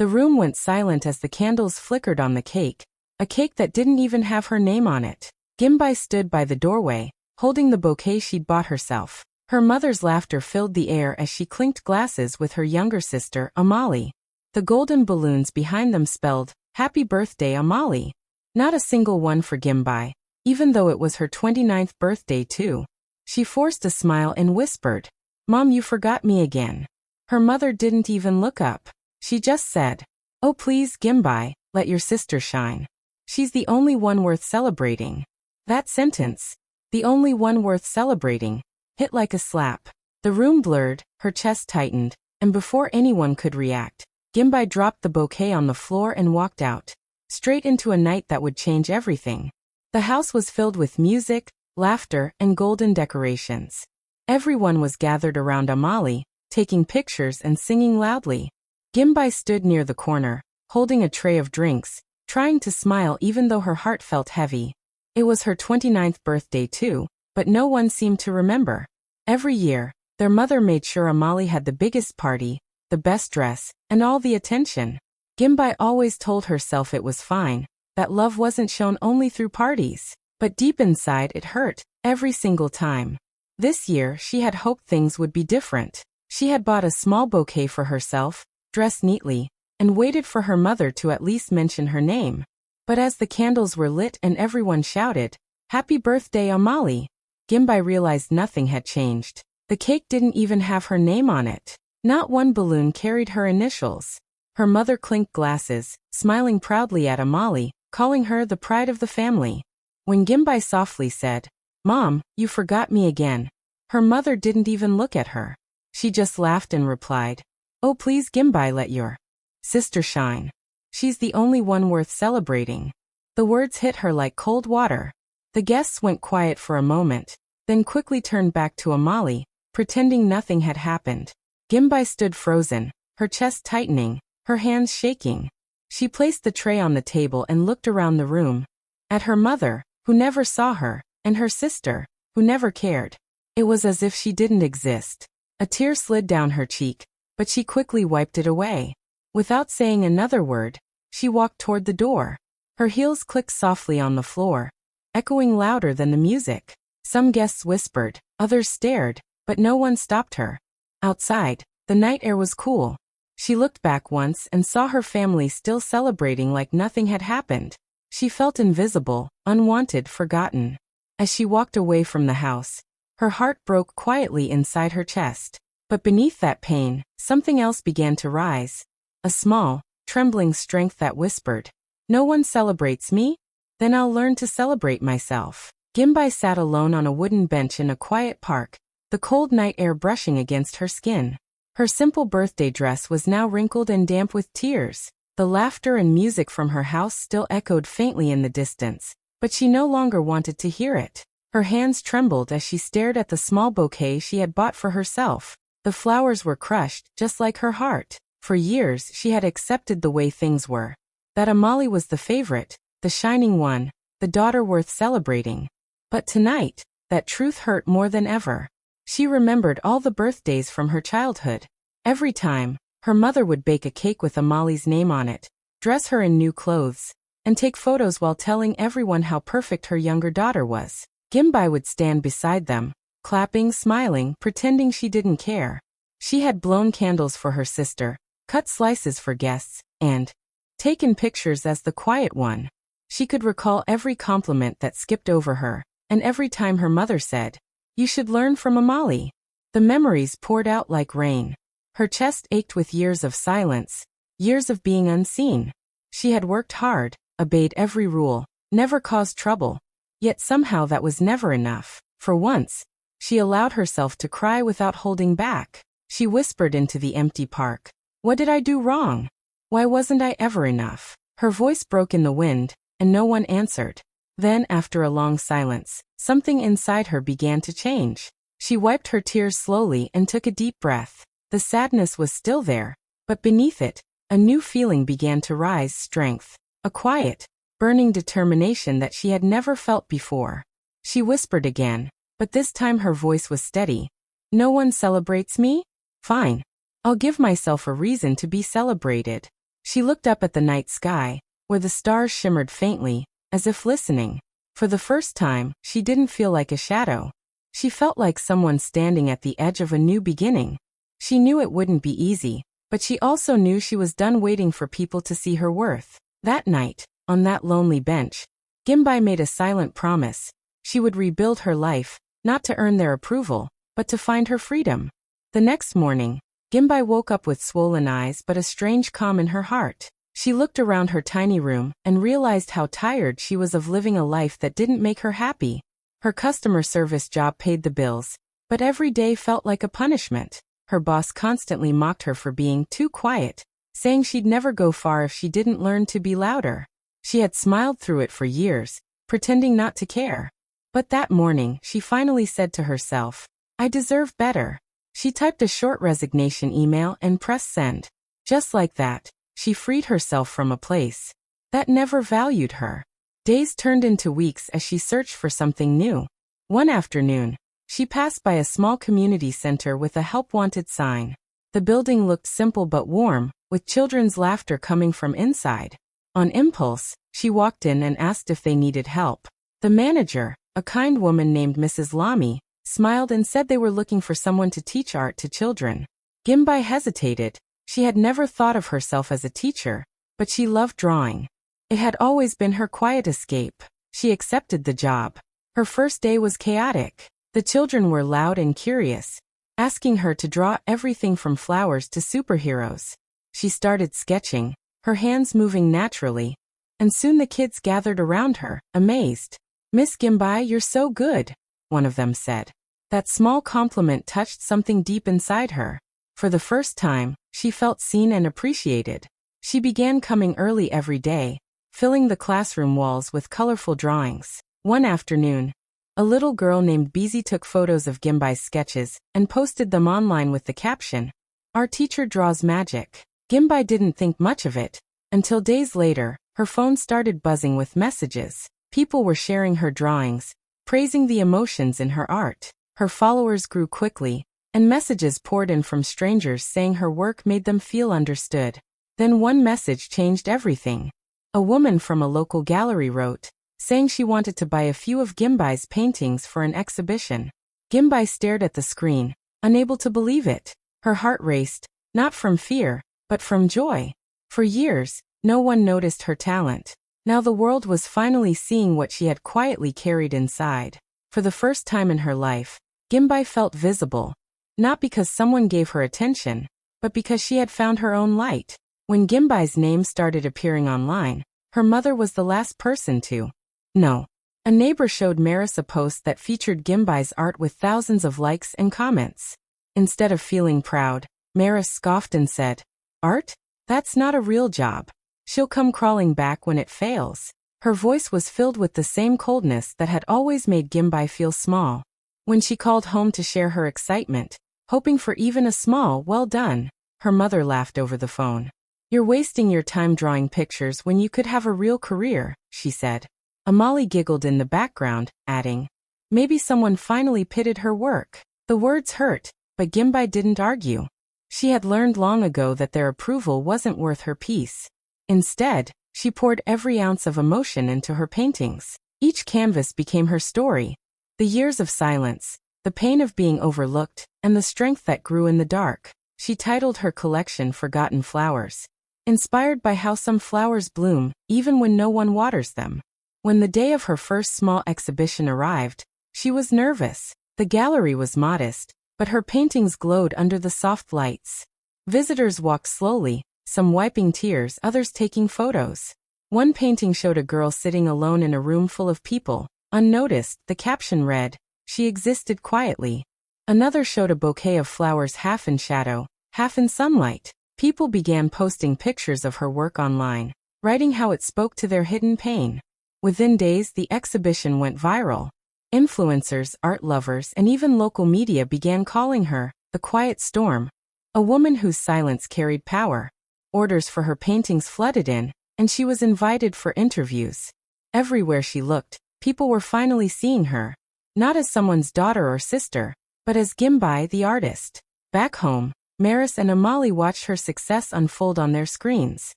The room went silent as the candles flickered on the cake, a cake that didn't even have her name on it. Gimbai stood by the doorway, holding the bouquet she'd bought herself. Her mother's laughter filled the air as she clinked glasses with her younger sister, Amali. The golden balloons behind them spelled, "Happy birthday, Amali." Not a single one for Gimbai, even though it was her 29th birthday too. She forced a smile and whispered, "Mom, you forgot me again." Her mother didn't even look up. She just said, "Oh please, Gimbai, let your sister shine. She's the only one worth celebrating." That sentence, "the only one worth celebrating," hit like a slap. The room blurred, her chest tightened, and before anyone could react, Gimbai dropped the bouquet on the floor and walked out, straight into a night that would change everything. The house was filled with music, laughter, and golden decorations. Everyone was gathered around Amali, taking pictures and singing loudly. Gimbai stood near the corner, holding a tray of drinks, trying to smile even though her heart felt heavy. It was her 29th birthday too, but no one seemed to remember. Every year, their mother made sure Amali had the biggest party, the best dress, and all the attention. Gimbai always told herself it was fine, that love wasn't shown only through parties. But deep inside it hurt, every single time. This year she had hoped things would be different. She had bought a small bouquet for herself, dressed neatly, and waited for her mother to at least mention her name. But as the candles were lit and everyone shouted, "Happy birthday, Amali," Gimbai realized nothing had changed. The cake didn't even have her name on it. Not one balloon carried her initials. Her mother clinked glasses, smiling proudly at Amali, calling her the pride of the family. When Gimbai softly said, "Mom, you forgot me again," her mother didn't even look at her. She just laughed and replied, "Oh please, Gimbai, let your sister shine. She's the only one worth celebrating." The words hit her like cold water. The guests went quiet for a moment, then quickly turned back to Amali, pretending nothing had happened. Gimbai stood frozen, her chest tightening, her hands shaking. She placed the tray on the table and looked around the room. At her mother, who never saw her, and her sister, who never cared. It was as if she didn't exist. A tear slid down her cheek, but she quickly wiped it away. Without saying another word, she walked toward the door. Her heels clicked softly on the floor, echoing louder than the music. Some guests whispered, others stared, but no one stopped her. Outside, the night air was cool. She looked back once and saw her family still celebrating like nothing had happened. She felt invisible, unwanted, forgotten. As she walked away from the house, her heart broke quietly inside her chest. But beneath that pain, something else began to rise. A small, trembling strength that whispered, "No one celebrates me? Then I'll learn to celebrate myself." Gimbai sat alone on a wooden bench in a quiet park, the cold night air brushing against her skin. Her simple birthday dress was now wrinkled and damp with tears. The laughter and music from her house still echoed faintly in the distance, but she no longer wanted to hear it. Her hands trembled as she stared at the small bouquet she had bought for herself. The flowers were crushed, just like her heart. For years she had accepted the way things were. That Amali was the favorite, the shining one, the daughter worth celebrating. But tonight, that truth hurt more than ever. She remembered all the birthdays from her childhood. Every time, her mother would bake a cake with Amali's name on it, dress her in new clothes, and take photos while telling everyone how perfect her younger daughter was. Gimbai would stand beside them, clapping, smiling, pretending she didn't care. She had blown candles for her sister, cut slices for guests, and taken pictures as the quiet one. She could recall every compliment that skipped over her, and every time her mother said, "You should learn from Amali." The memories poured out like rain. Her chest ached with years of silence, years of being unseen. She had worked hard, obeyed every rule, never caused trouble. Yet somehow that was never enough. For once, she allowed herself to cry without holding back. She whispered into the empty park, "What did I do wrong? Why wasn't I ever enough?" Her voice broke in the wind, and no one answered. Then, after a long silence, something inside her began to change. She wiped her tears slowly and took a deep breath. The sadness was still there, but beneath it, a new feeling began to rise, strength. A quiet, burning determination that she had never felt before. She whispered again, but this time her voice was steady. "No one celebrates me? Fine. I'll give myself a reason to be celebrated." She looked up at the night sky, where the stars shimmered faintly, as if listening. For the first time, she didn't feel like a shadow. She felt like someone standing at the edge of a new beginning. She knew it wouldn't be easy, but she also knew she was done waiting for people to see her worth. That night, on that lonely bench, Gimbai made a silent promise. She would rebuild her life, not to earn their approval, but to find her freedom. The next morning, Gimbai woke up with swollen eyes but a strange calm in her heart. She looked around her tiny room and realized how tired she was of living a life that didn't make her happy. Her customer service job paid the bills, but every day felt like a punishment. Her boss constantly mocked her for being too quiet, saying she'd never go far if she didn't learn to be louder. She had smiled through it for years, pretending not to care. But that morning, she finally said to herself, "I deserve better." She typed a short resignation email and pressed send. Just like that, she freed herself from a place that never valued her. Days turned into weeks as she searched for something new. One afternoon, she passed by a small community center with a help-wanted sign. The building looked simple but warm, with children's laughter coming from inside. On impulse, she walked in and asked if they needed help. The manager, a kind woman named Mrs. Lamy, smiled and said they were looking for someone to teach art to children. Gimbai hesitated. She had never thought of herself as a teacher, but she loved drawing. It had always been her quiet escape. She accepted the job. Her first day was chaotic. The children were loud and curious, asking her to draw everything from flowers to superheroes. She started sketching, her hands moving naturally, and soon the kids gathered around her, amazed. "Miss Gimbai, you're so good," one of them said. That small compliment touched something deep inside her. For the first time, she felt seen and appreciated. She began coming early every day, filling the classroom walls with colorful drawings. One afternoon, a little girl named Beezy took photos of Gimbai's sketches and posted them online with the caption, "Our teacher draws magic." Gimbai didn't think much of it, until days later, her phone started buzzing with messages. People were sharing her drawings, praising the emotions in her art. Her followers grew quickly, and messages poured in from strangers saying her work made them feel understood. Then one message changed everything. A woman from a local gallery wrote, saying she wanted to buy a few of Gimbai's paintings for an exhibition. Gimbai stared at the screen, unable to believe it. Her heart raced, not from fear, but from joy. For years, no one noticed her talent. Now the world was finally seeing what she had quietly carried inside. For the first time in her life, Gimbai felt visible. Not because someone gave her attention, but because she had found her own light. When Gimbai's name started appearing online, her mother was the last person to know. A neighbor showed Maris a post that featured Gimbai's art with thousands of likes and comments. Instead of feeling proud, Maris scoffed and said, "Art? That's not a real job. She'll come crawling back when it fails." Her voice was filled with the same coldness that had always made Gimbai feel small. When she called home to share her excitement, hoping for even a small "well done," her mother laughed over the phone. "You're wasting your time drawing pictures when you could have a real career," she said. Amali giggled in the background, adding, "Maybe someone finally pitied her work." The words hurt, but Gimbai didn't argue. She had learned long ago that their approval wasn't worth her peace. Instead, she poured every ounce of emotion into her paintings. Each canvas became her story. The years of silence, the pain of being overlooked, and the strength that grew in the dark. She titled her collection Forgotten Flowers, inspired by how some flowers bloom, even when no one waters them. When the day of her first small exhibition arrived, she was nervous. The gallery was modest, but her paintings glowed under the soft lights. Visitors walked slowly, some wiping tears, others taking photos. One painting showed a girl sitting alone in a room full of people. Unnoticed, the caption read, "She existed quietly." Another showed a bouquet of flowers half in shadow, half in sunlight. People began posting pictures of her work online, writing how it spoke to their hidden pain. Within days, the exhibition went viral. Influencers, art lovers, and even local media began calling her the Quiet Storm, a woman whose silence carried power. Orders for her paintings flooded in, and she was invited for interviews. Everywhere she looked, people were finally seeing her, not as someone's daughter or sister, but as Gimbai the artist. Back home, Maris and Amali watched her success unfold on their screens.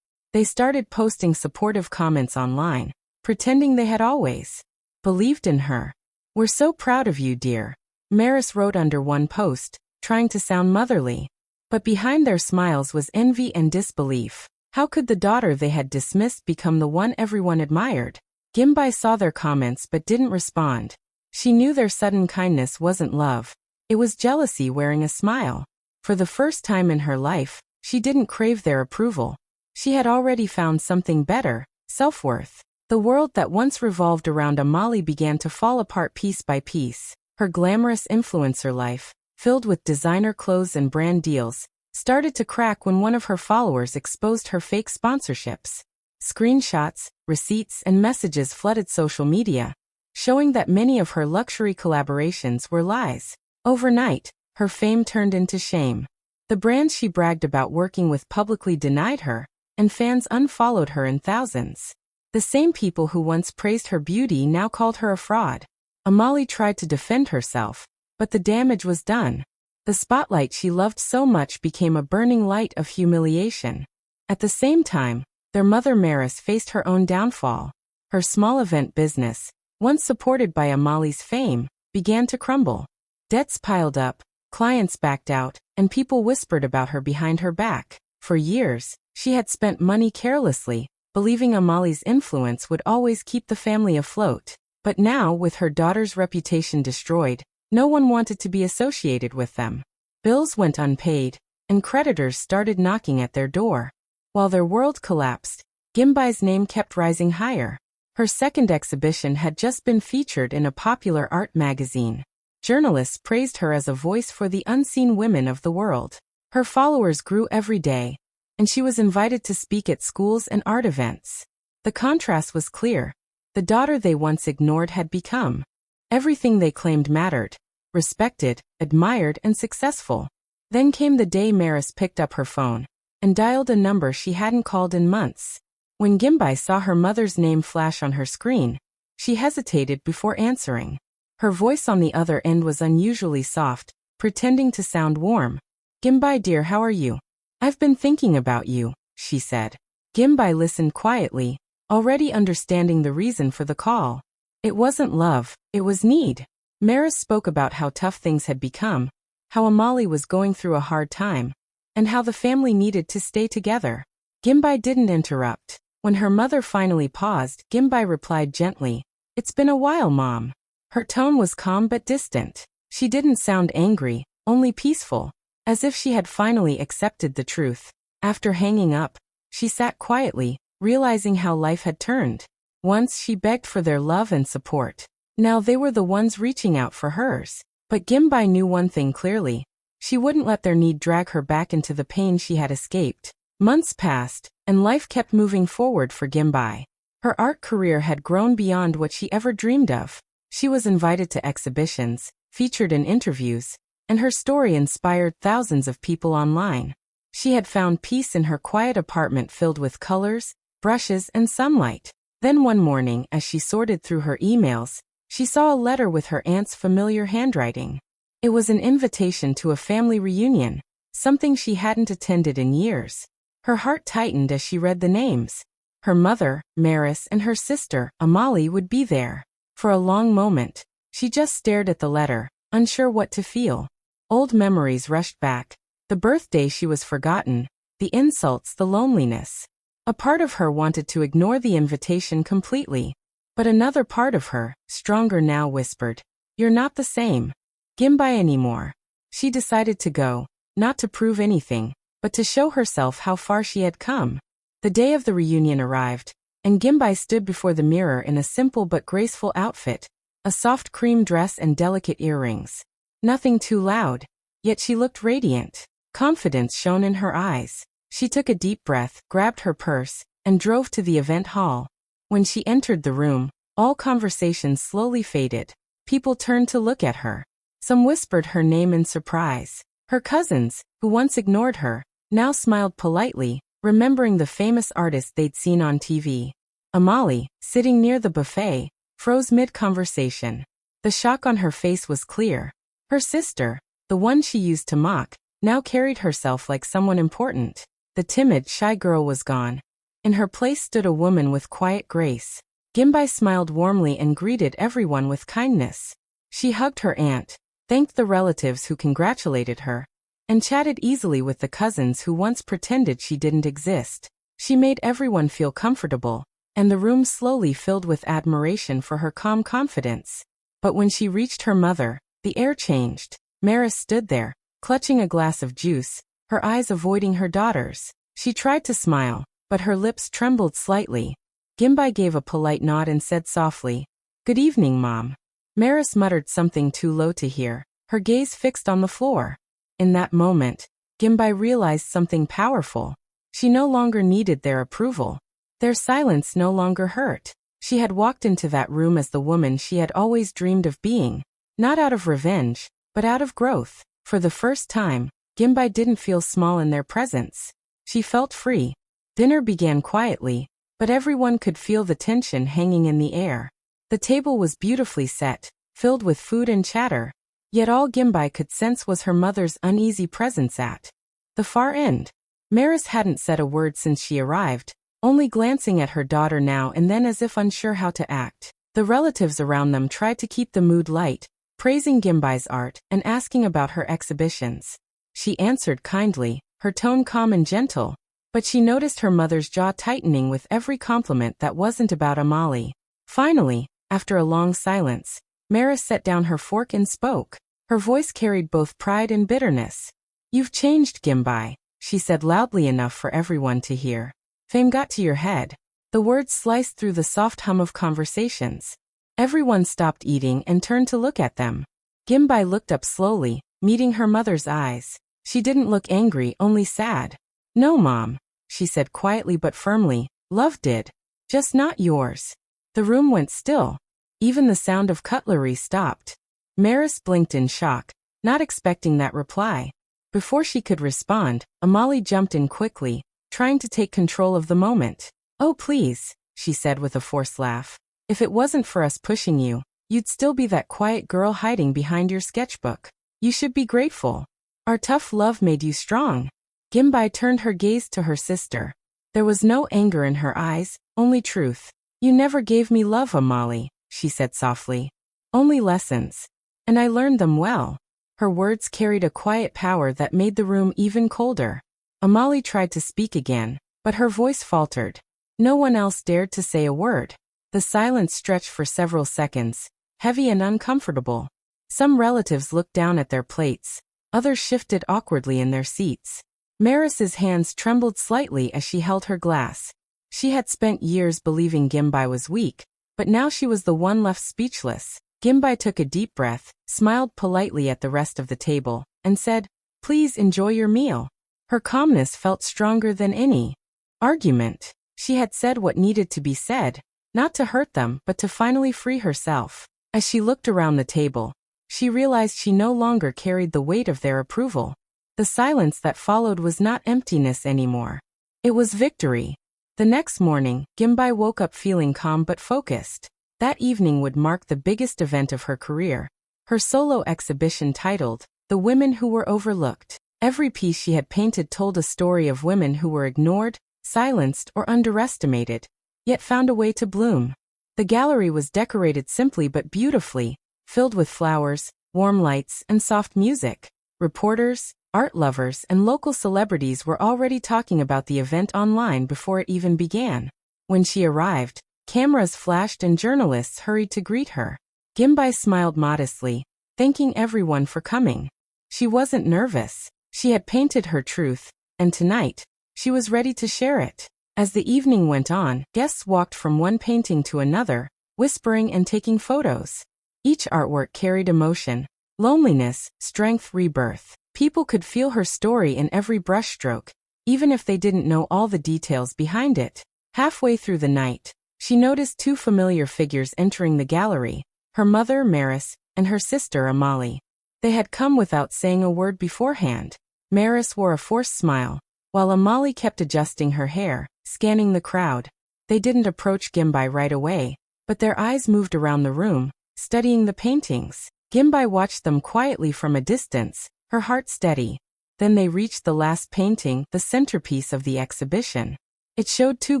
They started posting supportive comments online, pretending they had always believed in her. "We're so proud of you, dear," Maris wrote under one post, trying to sound motherly. But behind their smiles was envy and disbelief. How could the daughter they had dismissed become the one everyone admired? Gimbai saw their comments but didn't respond. She knew their sudden kindness wasn't love. It was jealousy wearing a smile. For the first time in her life, she didn't crave their approval. She had already found something better, self-worth. The world that once revolved around Amali began to fall apart piece by piece. Her glamorous influencer life, filled with designer clothes and brand deals, started to crack when one of her followers exposed her fake sponsorships. Screenshots, receipts, and messages flooded social media, showing that many of her luxury collaborations were lies. Overnight, her fame turned into shame. The brands she bragged about working with publicly denied her, and fans unfollowed her in thousands. The same people who once praised her beauty now called her a fraud. Amali tried to defend herself, but the damage was done. The spotlight she loved so much became a burning light of humiliation. At the same time, their mother Maris faced her own downfall. Her small event business, once supported by Amali's fame, began to crumble. Debts piled up, clients backed out, and people whispered about her behind her back. For years, she had spent money carelessly, believing Amali's influence would always keep the family afloat. But now, with her daughter's reputation destroyed, no one wanted to be associated with them. Bills went unpaid, and creditors started knocking at their door. While their world collapsed, Gimbai's name kept rising higher. Her second exhibition had just been featured in a popular art magazine. Journalists praised her as a voice for the unseen women of the world. Her followers grew every day, and she was invited to speak at schools and art events. The contrast was clear. The daughter they once ignored had become everything they claimed mattered: respected, admired, and successful. Then came the day Maris picked up her phone and dialed a number she hadn't called in months. When Gimbai saw her mother's name flash on her screen, she hesitated before answering. Her voice on the other end was unusually soft, pretending to sound warm. "Gimbai dear, how are you? I've been thinking about you," she said. Gimbai listened quietly, already understanding the reason for the call. It wasn't love, it was need. Maris spoke about how tough things had become, how Amali was going through a hard time, and how the family needed to stay together. Gimbai didn't interrupt. When her mother finally paused, Gimbai replied gently, "It's been a while, Mom." Her tone was calm but distant. She didn't sound angry, only peaceful, as if she had finally accepted the truth. After hanging up, she sat quietly, realizing how life had turned. Once she begged for their love and support. Now they were the ones reaching out for hers. But Gimbai knew one thing clearly. She wouldn't let their need drag her back into the pain she had escaped. Months passed, and life kept moving forward for Gimbai. Her art career had grown beyond what she ever dreamed of. She was invited to exhibitions, featured in interviews, and her story inspired thousands of people online. She had found peace in her quiet apartment filled with colors, brushes, and sunlight. Then one morning, as she sorted through her emails, she saw a letter with her aunt's familiar handwriting. It was an invitation to a family reunion, something she hadn't attended in years. Her heart tightened as she read the names. Her mother, Maris, and her sister, Amali, would be there. For a long moment, she just stared at the letter, unsure what to feel. Old memories rushed back. The birthday she was forgotten, the insults, the loneliness. A part of her wanted to ignore the invitation completely. But another part of her, stronger now, whispered, "You're not the same Gimbai anymore." She decided to go, not to prove anything, but to show herself how far she had come. The day of the reunion arrived, and Gimbai stood before the mirror in a simple but graceful outfit, a soft cream dress and delicate earrings. Nothing too loud, yet she looked radiant. Confidence shone in her eyes. She took a deep breath, grabbed her purse, and drove to the event hall. When she entered the room, all conversations slowly faded. People turned to look at her. Some whispered her name in surprise. Her cousins, who once ignored her, now smiled politely, remembering the famous artist they'd seen on TV. Amali, sitting near the buffet, froze mid-conversation. The shock on her face was clear. Her sister, the one she used to mock, now carried herself like someone important. The timid, shy girl was gone. In her place stood a woman with quiet grace. Gimbai smiled warmly and greeted everyone with kindness. She hugged her aunt, thanked the relatives who congratulated her, and chatted easily with the cousins who once pretended she didn't exist. She made everyone feel comfortable, and the room slowly filled with admiration for her calm confidence. But when she reached her mother, the air changed. Maris stood there, clutching a glass of juice, her eyes avoiding her daughter's. She tried to smile, but her lips trembled slightly. Gimbai gave a polite nod and said softly, "Good evening, Mom." Maris muttered something too low to hear, her gaze fixed on the floor. In that moment, Gimbai realized something powerful. She no longer needed their approval. Their silence no longer hurt. She had walked into that room as the woman she had always dreamed of being, not out of revenge, but out of growth. For the first time, Gimbai didn't feel small in their presence. She felt free. Dinner began quietly, but everyone could feel the tension hanging in the air. The table was beautifully set, filled with food and chatter, yet all Gimbai could sense was her mother's uneasy presence at the far end. Maris hadn't said a word since she arrived, only glancing at her daughter now and then as if unsure how to act. The relatives around them tried to keep the mood light, praising Gimbai's art and asking about her exhibitions. She answered kindly, her tone calm and gentle, but she noticed her mother's jaw tightening with every compliment that wasn't about Amali. Finally, after a long silence, Maris set down her fork and spoke. Her voice carried both pride and bitterness. "You've changed, Gimbai," she said loudly enough for everyone to hear. "Fame got to your head." The words sliced through the soft hum of conversations. Everyone stopped eating and turned to look at them. Gimbai looked up slowly, meeting her mother's eyes. She didn't look angry, only sad. "No, Mom," she said quietly but firmly, "love did. Just not yours." The room went still. Even the sound of cutlery stopped. Maris blinked in shock, not expecting that reply. Before she could respond, Amali jumped in quickly, trying to take control of the moment. "Oh please," she said with a forced laugh. "If it wasn't for us pushing you, you'd still be that quiet girl hiding behind your sketchbook. You should be grateful. Our tough love made you strong." Gimbai turned her gaze to her sister. There was no anger in her eyes, only truth. "You never gave me love, Amali," she said softly. "Only lessons. And I learned them well." Her words carried a quiet power that made the room even colder. Amali tried to speak again, but her voice faltered. No one else dared to say a word. The silence stretched for several seconds, heavy and uncomfortable. Some relatives looked down at their plates, others shifted awkwardly in their seats. Maris's hands trembled slightly as she held her glass. She had spent years believing Gimbai was weak, but now she was the one left speechless. Gimbai took a deep breath, smiled politely at the rest of the table, and said, "Please enjoy your meal." Her calmness felt stronger than any argument. She had said what needed to be said, not to hurt them but to finally free herself. As she looked around the table, she realized she no longer carried the weight of their approval. The silence that followed was not emptiness anymore. It was victory. The next morning, Gimbai woke up feeling calm but focused. That evening would mark the biggest event of her career. Her solo exhibition titled, "The Women Who Were Overlooked." Every piece she had painted told a story of women who were ignored, silenced, or underestimated, yet found a way to bloom. The gallery was decorated simply but beautifully, filled with flowers, warm lights, and soft music. Reporters, art lovers, and local celebrities were already talking about the event online before it even began. When she arrived, cameras flashed and journalists hurried to greet her. Gimbai smiled modestly, thanking everyone for coming. She wasn't nervous. She had painted her truth, and tonight, she was ready to share it. As the evening went on, guests walked from one painting to another, whispering and taking photos. Each artwork carried emotion, loneliness, strength, rebirth. People could feel her story in every brushstroke, even if they didn't know all the details behind it. Halfway through the night, she noticed two familiar figures entering the gallery, her mother, Maris, and her sister, Amali. They had come without saying a word beforehand. Maris wore a forced smile, while Amali kept adjusting her hair, scanning the crowd. They didn't approach Gimbai right away, but their eyes moved around the room, studying the paintings. Gimbai watched them quietly from a distance, her heart steady. Then they reached the last painting, the centerpiece of the exhibition. It showed two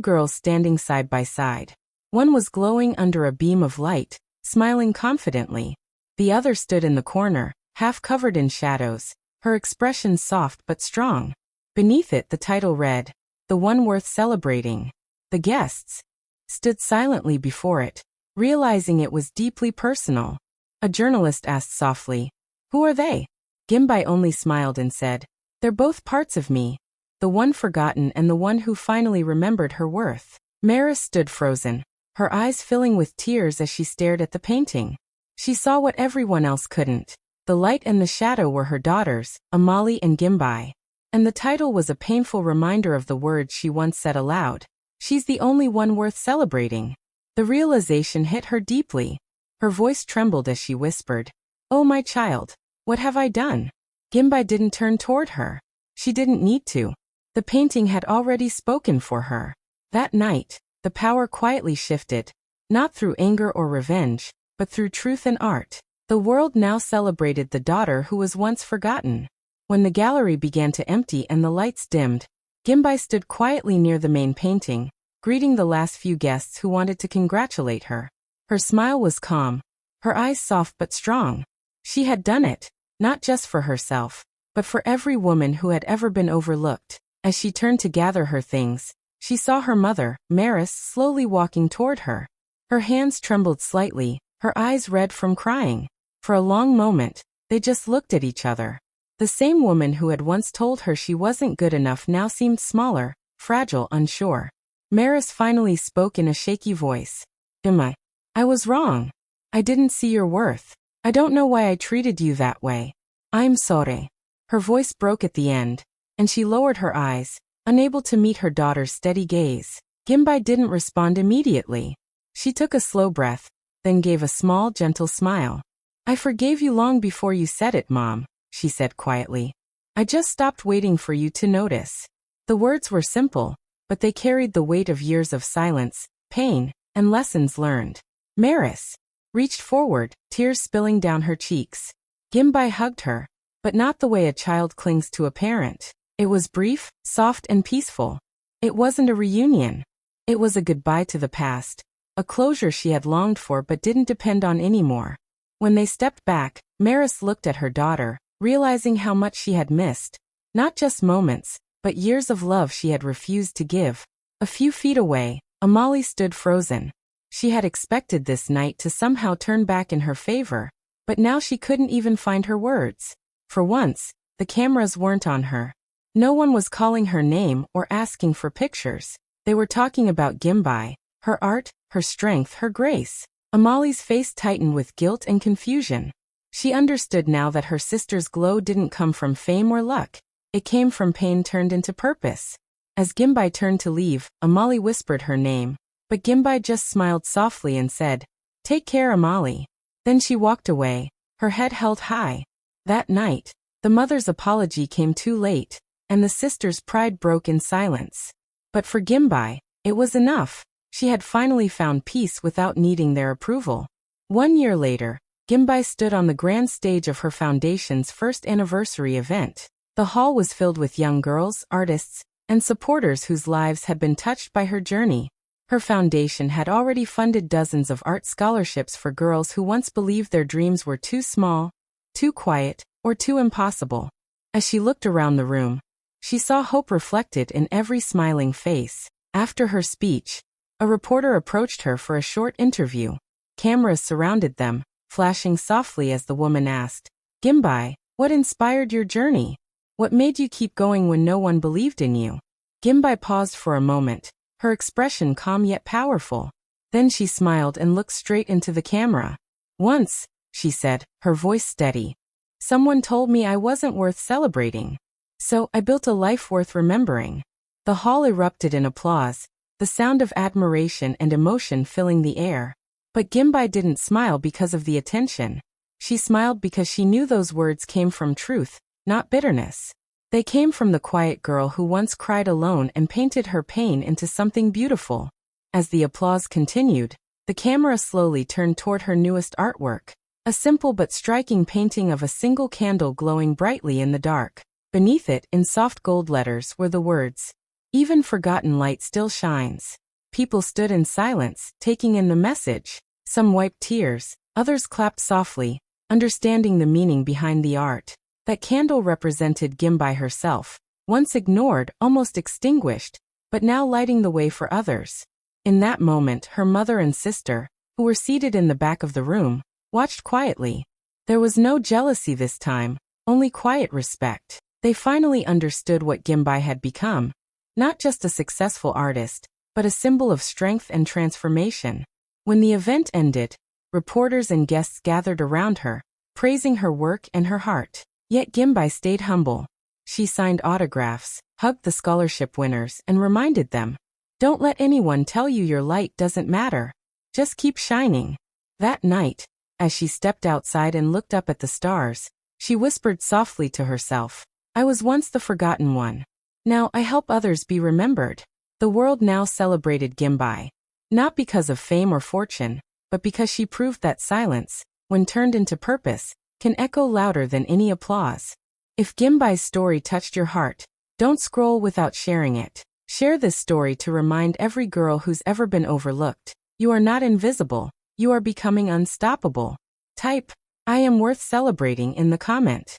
girls standing side by side. One was glowing under a beam of light, smiling confidently. The other stood in the corner, half covered in shadows, her expression soft but strong. Beneath it the title read, "The One Worth Celebrating." The guests stood silently before it, realizing it was deeply personal. A journalist asked softly, "Who are they?" Gimbai only smiled and said, "They're both parts of me. The one forgotten and the one who finally remembered her worth." Maris stood frozen, her eyes filling with tears as she stared at the painting. She saw what everyone else couldn't. The light and the shadow were her daughters, Amali and Gimbai. And the title was a painful reminder of the words she once said aloud. She's the only one worth celebrating. The realization hit her deeply. Her voice trembled as she whispered, "Oh my child, what have I done?" Gimbai didn't turn toward her. She didn't need to. The painting had already spoken for her. That night, the power quietly shifted, not through anger or revenge, but through truth and art. The world now celebrated the daughter who was once forgotten. When the gallery began to empty and the lights dimmed, Gimbai stood quietly near the main painting, greeting the last few guests who wanted to congratulate her. Her smile was calm, her eyes soft but strong. She had done it, not just for herself, but for every woman who had ever been overlooked. As she turned to gather her things, she saw her mother, Maris, slowly walking toward her. Her hands trembled slightly, her eyes red from crying. For a long moment, they just looked at each other. The same woman who had once told her she wasn't good enough now seemed smaller, fragile, unsure. Maris finally spoke in a shaky voice. "Emma, I was wrong. I didn't see your worth. I don't know why I treated you that way. I'm sorry." Her voice broke at the end, and she lowered her eyes, unable to meet her daughter's steady gaze. Gimbai didn't respond immediately. She took a slow breath, then gave a small, gentle smile. "I forgave you long before you said it, Mom," she said quietly. "I just stopped waiting for you to notice." The words were simple, but they carried the weight of years of silence, pain, and lessons learned. Maris reached forward, tears spilling down her cheeks. Gimbai hugged her, but not the way a child clings to a parent. It was brief, soft, and peaceful. It wasn't a reunion. It was a goodbye to the past, a closure she had longed for but didn't depend on anymore. When they stepped back, Maris looked at her daughter, realizing how much she had missed. Not just moments, but years of love she had refused to give. A few feet away, Amali stood frozen. She had expected this night to somehow turn back in her favor, but now she couldn't even find her words. For once, the cameras weren't on her. No one was calling her name or asking for pictures. They were talking about Gimbai, her art, her strength, her grace. Amali's face tightened with guilt and confusion. She understood now that her sister's glow didn't come from fame or luck. It came from pain turned into purpose. As Gimbai turned to leave, Amali whispered her name, but Gimbai just smiled softly and said, "Take care, Amali." Then she walked away, her head held high. That night, the mother's apology came too late, and the sister's pride broke in silence. But for Gimbai, it was enough. She had finally found peace without needing their approval. 1 year later, Gimbai stood on the grand stage of her foundation's first anniversary event. The hall was filled with young girls, artists, and supporters whose lives had been touched by her journey. Her foundation had already funded dozens of art scholarships for girls who once believed their dreams were too small, too quiet, or too impossible. As she looked around the room, she saw hope reflected in every smiling face. After her speech, a reporter approached her for a short interview. Cameras surrounded them, flashing softly as the woman asked, "Gimbai, what inspired your journey? What made you keep going when no one believed in you?" Gimbai paused for a moment, her expression calm yet powerful. Then she smiled and looked straight into the camera. "Once," she said, her voice steady, "someone told me I wasn't worth celebrating. So I built a life worth remembering." The hall erupted in applause, the sound of admiration and emotion filling the air. But Gimbai didn't smile because of the attention. She smiled because she knew those words came from truth, not bitterness. They came from the quiet girl who once cried alone and painted her pain into something beautiful. As the applause continued, the camera slowly turned toward her newest artwork, a simple but striking painting of a single candle glowing brightly in the dark. Beneath it, in soft gold letters, were the words, Even forgotten light still shines. People stood in silence, taking in the message. Some wiped tears, others clapped softly, understanding the meaning behind the art. That candle represented Gimbai herself, once ignored, almost extinguished, but now lighting the way for others. In that moment, her mother and sister, who were seated in the back of the room, watched quietly. There was no jealousy this time, only quiet respect. They finally understood what Gimbai had become. Not just a successful artist, but a symbol of strength and transformation. When the event ended, reporters and guests gathered around her, praising her work and her heart. Yet Gimbai stayed humble. She signed autographs, hugged the scholarship winners, and reminded them, "Don't let anyone tell you your light doesn't matter. Just keep shining." That night, as she stepped outside and looked up at the stars, she whispered softly to herself, "I was once the forgotten one. Now I help others be remembered." The world now celebrated Gimbai, not because of fame or fortune, but because she proved that silence, when turned into purpose, can echo louder than any applause. If Gimbai's story touched your heart, don't scroll without sharing it. Share this story to remind every girl who's ever been overlooked. You are not invisible, you are becoming unstoppable. Type, "I am worth celebrating" in the comment.